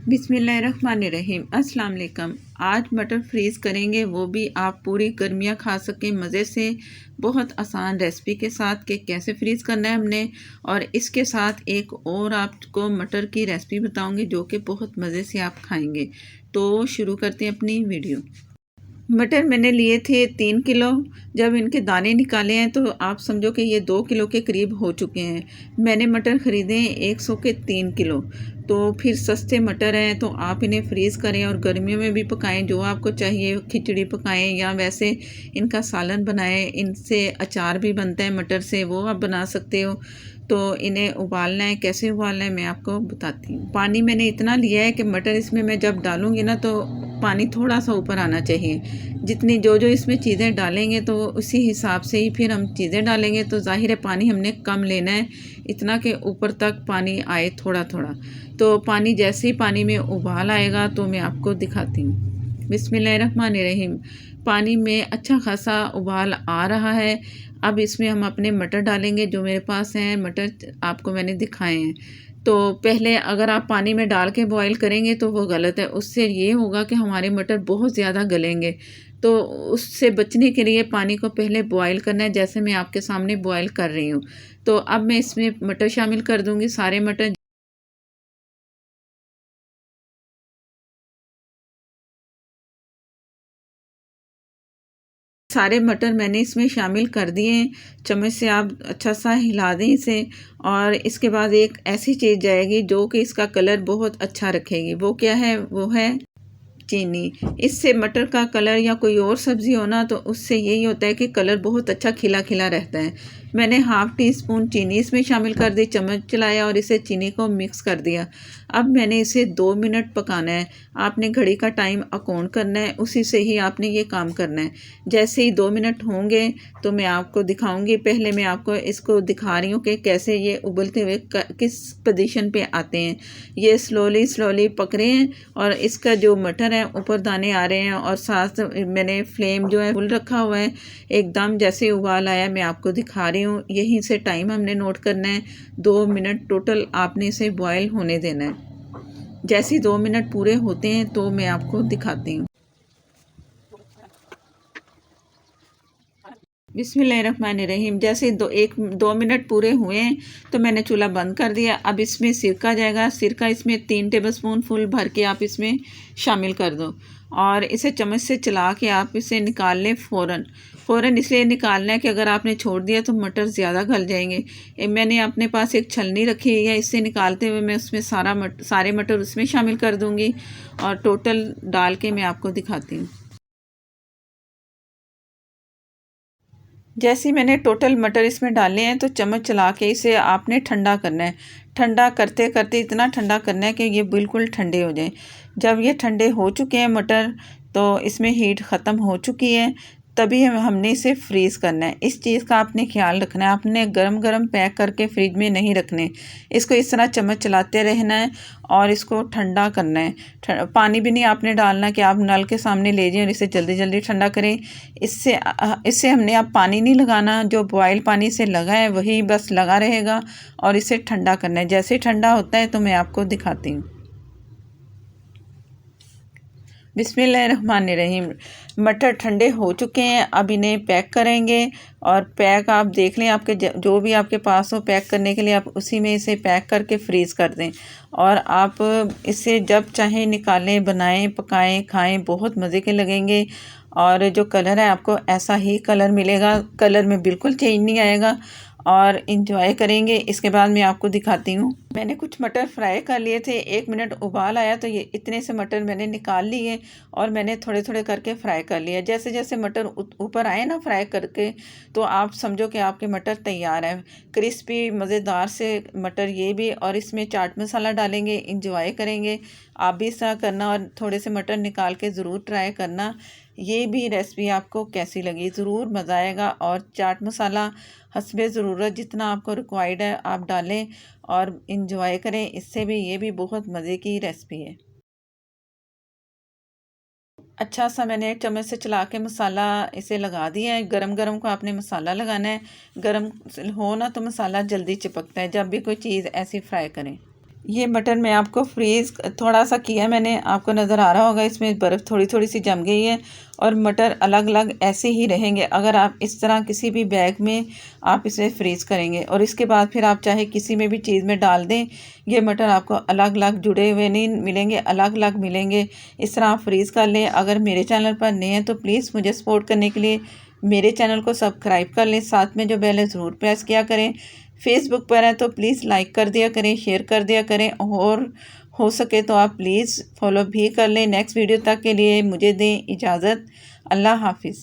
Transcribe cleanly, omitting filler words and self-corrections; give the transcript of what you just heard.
बिस्मिल्लाहिर्रहमानिर्रहीम। अस्सलाम वालेकुम। आज मटर फ्रीज़ करेंगे, वो भी आप पूरी गर्मियाँ खा सकें मज़े से। बहुत आसान रेसिपी के साथ कि कैसे फ्रीज़ करना है हमने। और इसके साथ एक और आपको मटर की रेसिपी बताऊंगी जो कि बहुत मज़े से आप खाएंगे। तो शुरू करते हैं अपनी वीडियो। मटर मैंने लिए थे 3 किलो। जब इनके दाने निकाले हैं तो आप समझो कि ये 2 किलो के करीब हो चुके हैं। मैंने मटर ख़रीदे हैं 100 के 3 किलो। तो फिर सस्ते मटर हैं तो आप इन्हें फ्रीज़ करें और गर्मियों में भी पकाएं, जो आपको चाहिए। खिचड़ी पकाएं या वैसे इनका सालन बनाएं। इनसे अचार भी बनता है मटर से, वो आप बना सकते हो। तो इन्हें उबालना है, कैसे उबालना है मैं आपको बताती हूँ। पानी मैंने इतना लिया है कि मटर इसमें मैं जब डालूँगी ना तो पानी थोड़ा सा ऊपर आना चाहिए। जितनी जो इसमें चीज़ें डालेंगे तो उसी हिसाब से ही फिर हम चीज़ें डालेंगे। तो ज़ाहिर है पानी हमने कम लेना है, इतना कि ऊपर तक पानी आए थोड़ा थोड़ा। तो पानी जैसे ही पानी में उबाल आएगा तो मैं आपको दिखाती हूँ। बिस्मिल्लाहिर्रहमानिर्रहीम। पानी में अच्छा खासा उबाल आ रहा है। अब इसमें हम अपने मटर डालेंगे, जो मेरे पास हैं मटर आपको मैंने दिखाए हैं। तो पहले अगर आप पानी में डाल के बॉईल करेंगे तो वो गलत है। उससे ये होगा कि हमारे मटर बहुत ज़्यादा गलेंगे। तो उससे बचने के लिए पानी को पहले बॉईल करना है, जैसे मैं आपके सामने बॉईल कर रही हूँ। तो अब मैं इसमें मटर शामिल कर दूँगी, सारे मटर। सारे मटर मैंने इसमें शामिल कर दिए हैं। चम्मच से आप अच्छा सा हिला दें इसे। और इसके बाद एक ऐसी चीज़ जाएगी जो कि इसका कलर बहुत अच्छा रखेगी। वो क्या है? वो है चीनी। इससे मटर का कलर या कोई और सब्ज़ी हो ना तो उससे यही होता है कि कलर बहुत अच्छा खिला खिला रहता है। मैंने हाफ़ टी स्पून चीनी इसमें शामिल कर दी, चम्मच चलाया और इसे चीनी को मिक्स कर दिया। अब मैंने इसे 2 मिनट पकाना है। आपने घड़ी का टाइम अकाउंट करना है, उसी से ही आपने ये काम करना है। जैसे ही 2 मिनट होंगे तो मैं आपको दिखाऊंगी। पहले मैं आपको इसको दिखा रही हूँ कि कैसे ये उबलते हुए किस पोजीशन पे आते हैं। ये स्लोली स्लोली पक रहे हैं और इसका जो मटर है ऊपर दाने आ रहे हैं। और साथ मैंने फ्लेम जो है फुल रखा हुआ है। एकदम जैसे उबाल आया मैं आपको दिखा रही हूँ। यहीं से टाइम हमने नोट करना है। 2 मिनट टोटल आपने इसे बॉयल होने देना है। जैसे ही 2 मिनट पूरे होते हैं तो मैं आपको दिखाती हूँ। बिस्मिल्लाहिर्रहमानिर्रहीम। जैसे 2 मिनट पूरे हुए हैं तो मैंने चूल्हा बंद कर दिया। अब इसमें सिरका जाएगा। सिरका इसमें 3 टेबलस्पून फुल भर के आप इसमें शामिल कर दो। और इसे चम्मच से चला के आप इसे निकाल लें फ़ौरन। फ़ौरन इसलिए निकालना है कि अगर आपने छोड़ दिया तो मटर ज़्यादा गल जाएंगे। मैंने अपने पास एक छलनी रखी है, इससे निकालते हुए मैं उसमें सारे मटर उसमें शामिल कर दूँगी। और टोटल डाल के मैं आपको दिखाती हूँ। जैसे ही मैंने टोटल मटर इसमें डाले हैं तो चम्मच चला के इसे आपने ठंडा करना है। ठंडा करते करते इतना ठंडा करना है कि ये बिल्कुल ठंडे हो जाएं। जब ये ठंडे हो चुके हैं मटर, तो इसमें हीट ख़त्म हो चुकी है, तभी हमने इसे फ्रीज़ करना है। इस चीज़ का आपने ख्याल रखना है। आपने गरम गरम पैक करके फ्रिज में नहीं रखने। इसको इस तरह चम्मच चलाते रहना है और इसको ठंडा करना है। पानी भी नहीं आपने डालना कि आप नल के सामने ले जाएं और इसे जल्दी जल्दी ठंडा करें। इससे हमने अब पानी नहीं लगाना। जो बॉयल पानी से लगा है वही बस लगा रहेगा। और इसे ठंडा करना है। जैसे ठंडा होता है तो मैं आपको दिखाती हूँ। बिस्मिल्लाहिर्रहमानिर्रहीम। मटर ठंडे हो चुके हैं, अब इन्हें पैक करेंगे। और पैक आप देख लें, आपके जो भी आपके पास हो पैक करने के लिए, आप उसी में इसे पैक करके फ्रीज़ कर दें। और आप इसे जब चाहें निकालें, बनाएं, पकाएं, खाएं, बहुत मज़े के लगेंगे। और जो कलर है आपको ऐसा ही कलर मिलेगा, कलर में बिल्कुल चेंज नहीं आएगा। और इंजॉय करेंगे। इसके बाद मैं आपको दिखाती हूँ। मैंने कुछ मटर फ्राई कर लिए थे, 1 मिनट उबाल आया तो ये इतने से मटर मैंने निकाल लिए। और मैंने थोड़े थोड़े करके फ्राई कर लिया। जैसे जैसे मटर ऊपर आए ना फ्राई करके, तो आप समझो कि आपके मटर तैयार है। क्रिस्पी मज़ेदार से मटर ये भी। और इसमें चाट मसाला डालेंगे, इंजॉय करेंगे। आप भी इस तरह करना और थोड़े से मटर निकाल के ज़रूर ट्राई करना। ये भी रेसिपी आपको कैसी लगी ज़रूर मज़ा आएगा। और चाट मसाला हस्बे ज़रूरत जितना आपको रिक्वायर्ड है आप डालें और इंजॉय करें। इससे भी ये भी बहुत मज़े की रेसिपी है। अच्छा सा मैंने एक चम्मच से चला के मसाला इसे लगा दिया है। गरम गरम को आपने मसाला लगाना है। गरम हो ना तो मसाला जल्दी चिपकता है जब भी कोई चीज़ ऐसी फ्राई करें। ये मटर मैं आपको फ्रीज़ थोड़ा सा किया, मैंने आपको नज़र आ रहा होगा, इसमें बर्फ़ थोड़ी थोड़ी सी जम गई है और मटर अलग अलग ऐसे ही रहेंगे अगर आप इस तरह किसी भी बैग में आप इसे फ्रीज़ करेंगे। और इसके बाद फिर आप चाहे किसी में भी चीज़ में डाल दें, ये मटर आपको अलग अलग जुड़े हुए नहीं मिलेंगे, अलग अलग मिलेंगे। इस तरह आप फ्रीज़ कर लें। अगर मेरे चैनल पर नए हैं तो प्लीज़ मुझे सपोर्ट करने के लिए मेरे चैनल को सब्सक्राइब कर लें, साथ में जो बेल है ज़रूर प्रेस किया करें। फेसबुक पर है तो प्लीज़ लाइक कर दिया करें, शेयर कर दिया करें और हो सके तो आप प्लीज़ फॉलो भी कर लें। नेक्स्ट वीडियो तक के लिए मुझे दें इजाज़त। अल्लाह हाफ़िज़।